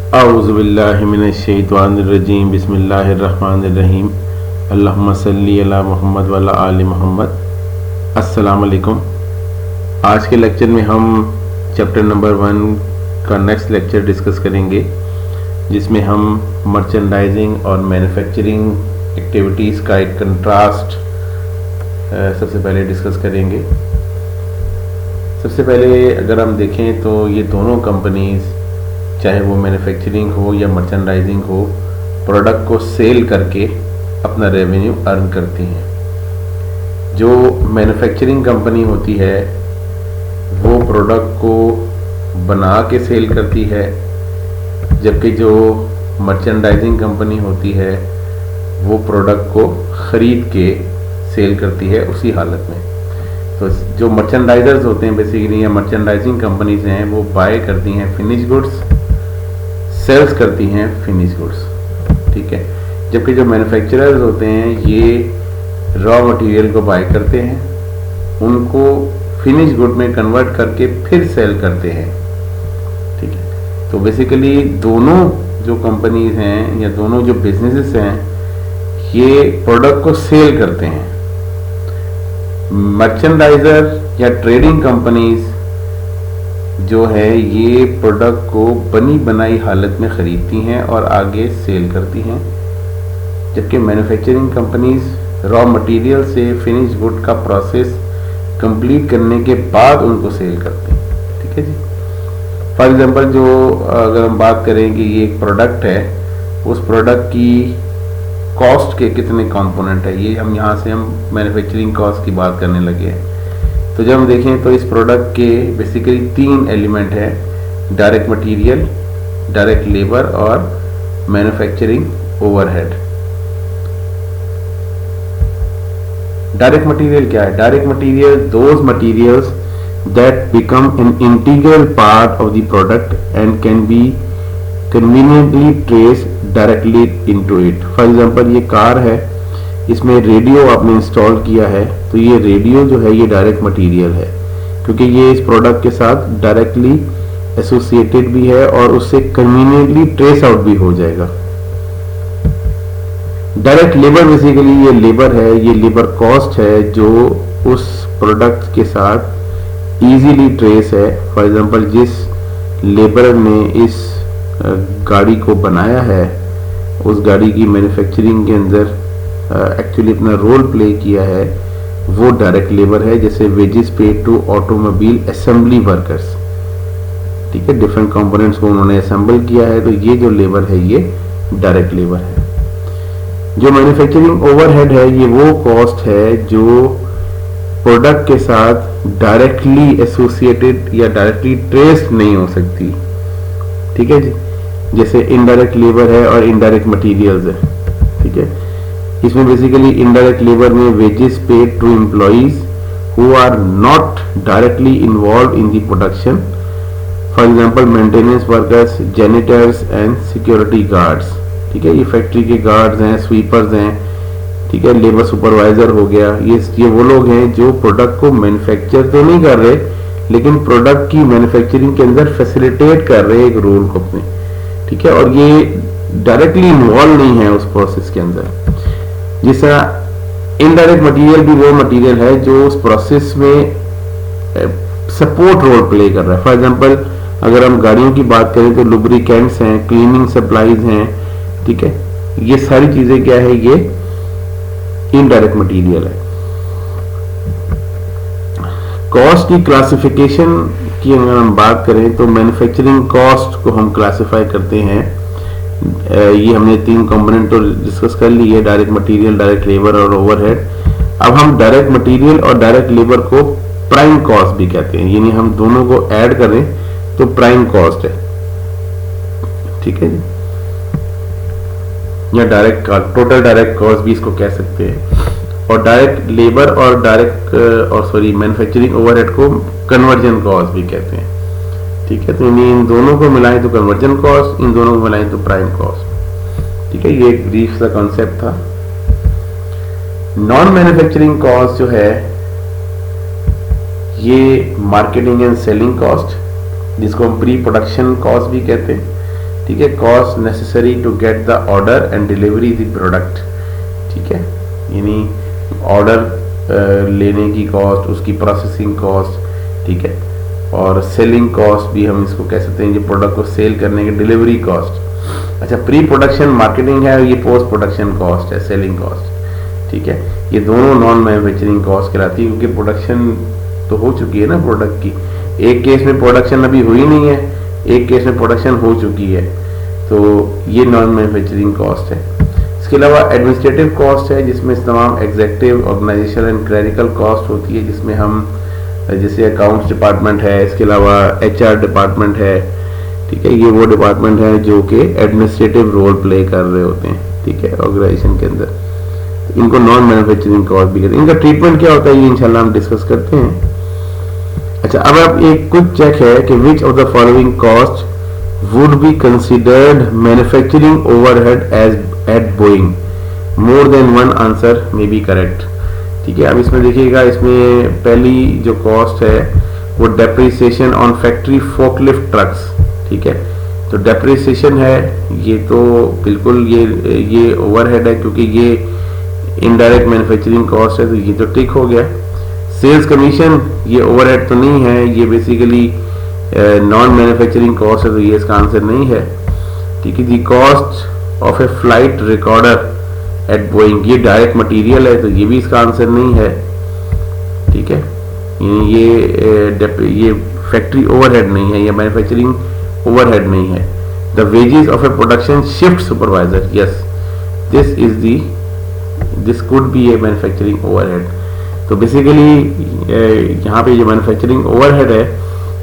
औज़ुबिल्लाहि मिनश्शैतानिर्रजीम बिस्मिल्लाहिर्रहमानिर्रहीम अल्लाहुम्मा सल्ली अला मुहम्मद व अला आलि मुहम्मद। अस्सलाम वालेकुम। आज के लेक्चर में हम चैप्टर नंबर 1 का नेक्स्ट लेक्चर डिस्कस करेंगे, जिसमें हम मर्चेंडाइजिंग और मैन्युफैक्चरिंग एक्टिविटीज़ का एक कंट्रास्ट सबसे पहले डिस्कस करेंगे। सबसे पहले अगर हम देखें तो ये दोनों कंपनीज़, चाहे वो मैन्युफैक्चरिंग हो या मर्चेंडाइजिंग हो, प्रोडक्ट को सेल करके अपना रेवेन्यू अर्न करती हैं। जो मैन्युफैक्चरिंग कंपनी होती है वो प्रोडक्ट को बना के सेल करती है, जबकि जो मर्चेंडाइजिंग कंपनी होती है वो प्रोडक्ट को ख़रीद के सेल करती है उसी हालत में। तो जो मर्चेंडाइजर्स होते हैं बेसिकली, या मर्चेंडाइजिंग कंपनीज हैं, वो बाय करती हैं फिनिश गुड्स, सेल्स करती हैं फिनिश गुड्स, ठीक है। जबकि जो मैन्युफैक्चरर्स होते हैं ये रॉ मटेरियल को बाय करते हैं, उनको फिनिश गुड में कन्वर्ट करके फिर सेल करते हैं, ठीक है। तो बेसिकली दोनों जो कंपनीज हैं या दोनों जो बिजनेसेस हैं ये प्रोडक्ट को सेल करते हैं। मर्चेंडाइजर या ट्रेडिंग कंपनीज जो है ये प्रोडक्ट को बनी बनाई हालत में ख़रीदती हैं और आगे सेल करती हैं, जबकि मैन्युफैक्चरिंग कंपनीज रॉ मटेरियल से फिनिश गुड का प्रोसेस कंप्लीट करने के बाद उनको सेल करते हैं, ठीक है जी। फॉर एग्जांपल, जो अगर हम बात करें कि ये एक प्रोडक्ट है, उस प्रोडक्ट की कॉस्ट के कितने कंपोनेंट है, ये हम यहाँ से हम मैन्युफैक्चरिंग कॉस्ट की बात करने लगे हैं। तो जब हम देखें तो इस प्रोडक्ट के बेसिकली 3 एलिमेंट है: डायरेक्ट मटेरियल, डायरेक्ट लेबर और मैन्युफैक्चरिंग ओवरहेड। डायरेक्ट मटेरियल क्या है? Direct material those materials that become an integral part of the product and can be conveniently traced directly into it. For example, ये car है, इसमें radio आपने install किया है, तो ये रेडियो जो है ये डायरेक्ट मटेरियल है, क्योंकि ये इस प्रोडक्ट के साथ डायरेक्टली एसोसिएटेड भी है और उससे कन्वीनियंटली ट्रेस आउट भी हो जाएगा। डायरेक्ट लेबर बेसिकली ये लेबर है, ये लेबर कॉस्ट है जो उस प्रोडक्ट के साथ इजीली ट्रेस है। फॉर एग्जांपल, जिस लेबर ने इस गाड़ी को बनाया है, उस गाड़ी की मैन्युफैक्चरिंग के अंदर एक्चुअली अपना रोल प्ले किया है, वो डायरेक्ट लेबर है। जैसे wages paid to automobile assembly workers, ठीक है, डिफरेंट कंपोनेंट्स को उन्होंने असेंबल किया है, तो ये जो लेबर है ये डायरेक्ट लेबर है। जो मैन्युफैक्चरिंग ओवरहेड है ये वो कॉस्ट है जो प्रोडक्ट के साथ डायरेक्टली एसोसिएटेड या डायरेक्टली ट्रेस्ड नहीं हो सकती, ठीक है जी। जैसे इनडायरेक्ट लेबर है और इनडायरेक्ट मटेरियल्स है, ठीक है। इसमें बेसिकली इनडायरेक्ट लेबर में wages paid to employees who are not directly involve in the production. For example, maintenance workers, janitors and security guards, ठीक है। ये फैक्ट्री के गार्ड्स हैं, स्वीपर्स हैं, ठीक है, लेबर सुपरवाइजर हो गया। ये वो लोग हैं जो प्रोडक्ट को मैन्युफैक्चर तो नहीं कर रहे, लेकिन प्रोडक्ट की मैन्युफैक्चरिंग के अंदर फैसिलिटेट कर रहे हैं एक रोल को अपने, ठीक है, और ये डायरेक्टली इन्वॉल्व नहीं है उस प्रोसेस के अंदर। जिस तरह इनडायरेक्ट मटेरियल भी वो मटेरियल है जो उस प्रोसेस में सपोर्ट रोल प्ले कर रहा है। फॉर एग्जांपल, अगर हम गाड़ियों की बात करें तो लुब्रिकेंट्स हैं, क्लीनिंग सप्लाईज हैं, ठीक है, ये सारी चीजें क्या है, ये इनडायरेक्ट मटेरियल है। कॉस्ट की क्लासिफिकेशन की अगर हम बात करें तो मैन्युफैक्चरिंग कॉस्ट को हम क्लासिफाई करते हैं, ये हमने 3 कंपोनेंट तो डिस्कस कर ली है: डायरेक्ट मटेरियल, डायरेक्ट लेबर और ओवरहेड। अब हम डायरेक्ट मटेरियल और डायरेक्ट लेबर को प्राइम कॉस्ट भी कहते हैं, यानी हम दोनों को ऐड करें तो प्राइम कॉस्ट है, ठीक है जी, या डायरेक्ट टोटल डायरेक्ट कॉस्ट भी इसको कह सकते हैं। और डायरेक्ट लेबर और मैन्युफैक्चरिंग ओवरहेड को कन्वर्जन कॉस्ट भी कहते हैं, ठीक है। तो इन दोनों को मिलाएं तो कन्वर्जन कॉस्ट, इन दोनों को मिलाएं तो प्राइम कॉस्ट, ठीक है। ये एक ब्रीफ सा कॉन्सेप्ट था। नॉन मैन्युफैक्चरिंग कॉस्ट जो है ये मार्केटिंग एंड सेलिंग कॉस्ट, जिसको हम प्री प्रोडक्शन कॉस्ट भी कहते हैं, ठीक है, cost necessary to get the order and delivery the product, ठीक है, यानी ऑर्डर लेने की कॉस्ट, उसकी प्रोसेसिंग कॉस्ट, ठीक है, और सेलिंग कॉस्ट भी हम इसको कह सकते हैं, जो प्रोडक्ट को सेल करने की डिलीवरी कॉस्ट। अच्छा, प्री प्रोडक्शन मार्केटिंग है, ये पोस्ट प्रोडक्शन कॉस्ट है, सेलिंग कॉस्ट, ठीक है, ये दोनों नॉन मैन्युफैक्चरिंग कॉस्ट कहलाती है, क्योंकि प्रोडक्शन तो हो चुकी है ना प्रोडक्ट की। एक केस में प्रोडक्शन अभी हुई नहीं है, एक केस में प्रोडक्शन हो चुकी है, तो ये नॉन मैन्युफैक्चरिंग कॉस्ट है। इसके अलावा एडमिनिस्ट्रेटिव कॉस्ट है, जिसमें तमाम executive, organisation and clerical cost होती है, जिसमें हम जैसे अकाउंट्स डिपार्टमेंट है, इसके अलावा HR डिपार्टमेंट है, ठीक है, ये वो डिपार्टमेंट है जो कि एडमिनिस्ट्रेटिव रोल प्ले कर रहे होते हैं, ठीक है, ऑर्गेनाइजेशन के अंदर, इनको नॉन मैन्युफैक्चरिंग कॉस्ट भी कहते हैं। इनका ट्रीटमेंट क्या होता है ये इंशाल्लाह हम डिस्कस करते हैं। अच्छा, अब आप एक क्विक चेक है कि which of the following cost would be considered manufacturing overhead as at Boeing, more than one answer may be correct, ठीक है। अब इसमें देखिएगा, इसमें पहली जो कॉस्ट है वो depreciation on factory forklift trucks, ठीक है, तो डेप्रिसिएशन है, ये तो बिल्कुल ये ओवरहेड है, क्योंकि ये इनडायरेक्ट मैन्युफैक्चरिंग कॉस्ट है, तो ये तो टिक हो गया। सेल्स कमीशन ये ओवरहेड तो नहीं है, ये बेसिकली नॉन मैन्युफैक्चरिंग कॉस्ट है, तो ये इसका आंसर नहीं है, ठीक है। The cost of a flight recorder at Boeing, ये डायरेक्ट मटेरियल है, तो ये भी इसका आंसर नहीं है, ठीक है, ये फैक्ट्री ओवरहेड नहीं है, ये मैन्युफैक्चरिंग ओवरहेड नहीं है। The wages of A production shift supervisor, yes, this could be A manufacturing overhead. तो बेसिकली यहाँ पे जो मैन्युफैक्चरिंग ओवरहेड है,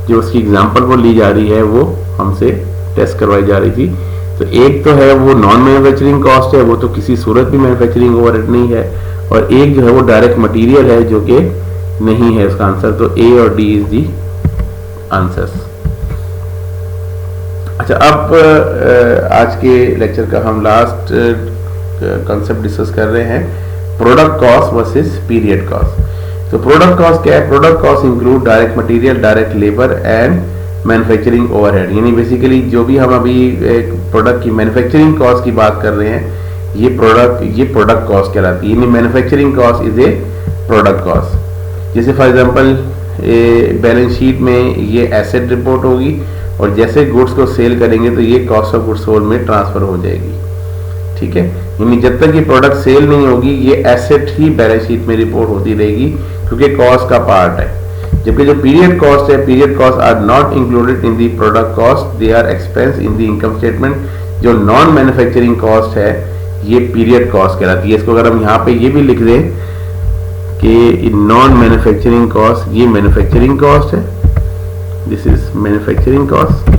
जो उसकी एग्जांपल वो ली जा रही है, वो हमसे टेस्ट करवाई जा रही थी। तो एक तो है वो नॉन मैन्युफैक्चरिंग कॉस्ट है, वो तो किसी सूरत भी मैन्युफैक्चरिंग ओवरहेड नहीं है, और एक जो है वो डायरेक्ट मटेरियल है, जो कि नहीं है उसका आंसर। तो A और D इज दी आंसर्स। अच्छा, अब आज के लेक्चर का हम लास्ट कॉन्सेप्ट डिस्कस कर रहे हैं, product cost versus period cost. तो प्रोडक्ट कॉस्ट क्या है? Product cost include direct material, direct labour and manufacturing overhead. यानी बेसिकली जो भी हम अभी एक प्रोडक्ट की मैन्युफैक्चरिंग कॉस्ट की बात कर रहे हैं, ये प्रोडक्ट कॉस्ट कहलाती है। यानी manufacturing cost is a product cost. जैसे फॉर एग्जांपल बैलेंस शीट में ये एसेट रिपोर्ट होगी, और जैसे गुड्स को सेल करेंगे तो ये कॉस्ट ऑफ गुड्स सोल्ड में ट्रांसफर हो जाएगी, ठीक है। यानी जब तक ये प्रोडक्ट सेल नहीं होगी, ये एसेट ही बैलेंस शीट में रिपोर्ट होती रहेगी, क्योंकि कॉस्ट का पार्ट है। जबकि जो पीरियड कॉस्ट है, period cost are not included in the product cost, they are expense in the income statement. जो नॉन मैन्युफैक्चरिंग कॉस्ट है, ये पीरियड कॉस्ट कहलाती है। इसको अगर हम यहाँ पे ये भी लिख दें कि नॉन मैन्युफैक्चरिंग कॉस्ट, ये मैन्युफैक्चरिंग कॉस्ट है, दिस इज मैन्युफैक्चरिंग कॉस्ट,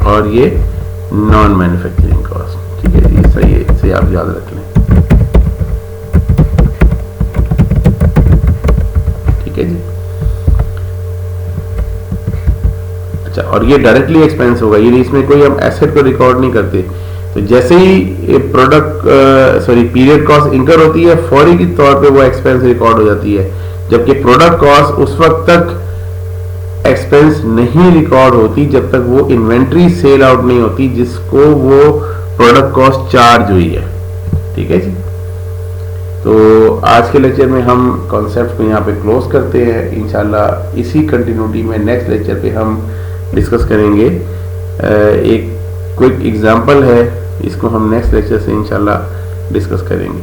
और ये नॉन मैन्युफैक्चरिंग कॉस्ट, ठीक है जी। सही है, इसे आप याद रख लें, ठीक है जी। अच्छा, और ये डायरेक्टली एक्सपेंस होगा, ये इसमें कोई हम एसेट को रिकॉर्ड नहीं करते। तो जैसे ही पीरियड कॉस्ट इंकर होती है, फौरी के तौर पे वो एक्सपेंस रिकॉर्ड हो जाती है। जबकि प्रोडक्ट कॉस्ट उस वक्त तक एक्सपेंस नहीं रिकॉर्ड होती जब तक वो इन्वेंट्री सेल आउट नहीं होती, जिसको वो प्रोडक्ट कॉस्ट चार्ज हुई है, ठीक है जी। तो आज के लेक्चर में हम कॉन्सेप्ट को यहाँ पे क्लोज करते हैं। इंशाल्लाह इसी कंटिन्यूटी में नेक्स्ट लेक्चर पे हम डिस्कस करेंगे। एक क्विक एग्जांपल है, इसको हम नेक्स्ट लेक्चर से इंशाल्लाह डिस्कस करेंगे।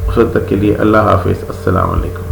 उस वक्त तक के लिए अल्लाह हाफिज़, अस्सलाम वालेकुम।